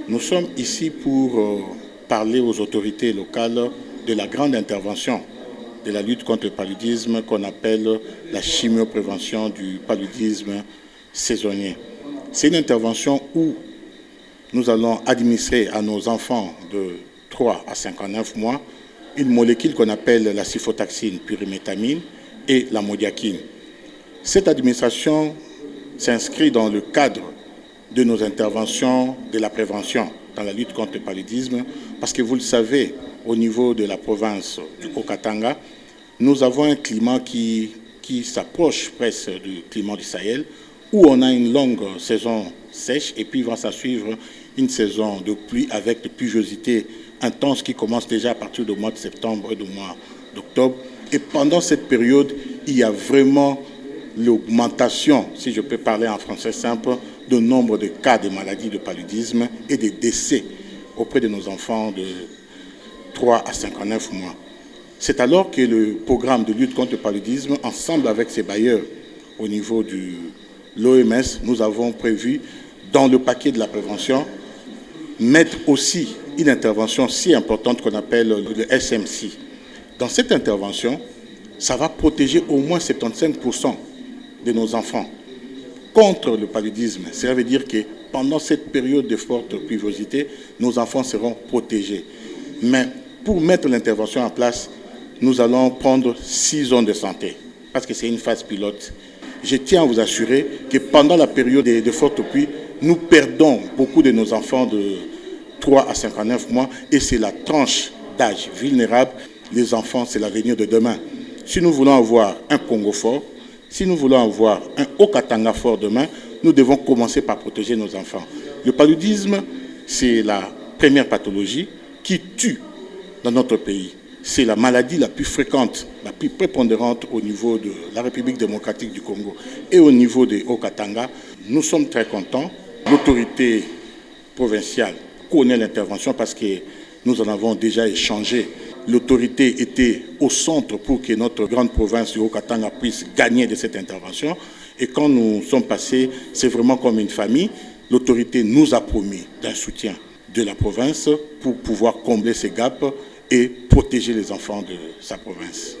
Nous sommes ici pour parler aux autorités locales de la grande intervention de la lutte contre le paludisme qu'on appelle la chimioprévention du paludisme saisonnier. C'est une intervention où nous allons administrer à nos enfants de 3 à 59 mois une molécule qu'on appelle la cifotaxine pyrimétamine et la modiakine. Cette administration s'inscrit dans le cadre de nos interventions de la prévention dans la lutte contre le paludisme, parce que vous le savez, au niveau de la province du Haut-Katanga, nous avons un climat qui s'approche presque du climat du Sahel, où on a une longue saison sèche et puis va s'ensuivre une saison de pluie avec de pluviosité intense qui commence déjà à partir du mois de septembre et du mois d'octobre. Et pendant cette période, il y a vraiment l'augmentation, si je peux parler en français simple, de nombre de cas de maladies de paludisme et de décès auprès de nos enfants de 3 à 59 mois. C'est alors que le programme de lutte contre le paludisme, ensemble avec ses bailleurs au niveau de l'OMS, nous avons prévu, dans le paquet de la prévention, mettre aussi une intervention si importante qu'on appelle le SMC. Dans cette intervention, ça va protéger au moins 75% de nos enfants contre le paludisme. Ça veut dire que pendant cette période de forte pluviosité, nos enfants seront protégés. Mais pour mettre l'intervention en place, nous allons prendre 6 zones de santé, parce que c'est une phase pilote. Je tiens à vous assurer que pendant la période de forte pluie, nous perdons beaucoup de nos enfants de 3 à 59 mois, et c'est la tranche d'âge vulnérable. Les enfants, c'est l'avenir de demain. Si nous voulons avoir un Congo fort, si nous voulons avoir un Haut-Katanga fort demain, nous devons commencer par protéger nos enfants. Le paludisme, c'est la première pathologie qui tue dans notre pays. C'est la maladie la plus fréquente, la plus prépondérante au niveau de la République démocratique du Congo et au niveau de Haut-Katanga. Nous sommes très contents. L'autorité provinciale connaît l'intervention parce que nous en avons déjà échangé. L'autorité était au centre pour que notre grande province du Haut-Katanga puisse gagner de cette intervention. Et quand nous sommes passés, c'est vraiment comme une famille. L'autorité nous a promis d'un soutien de la province pour pouvoir combler ces gaps et protéger les enfants de sa province.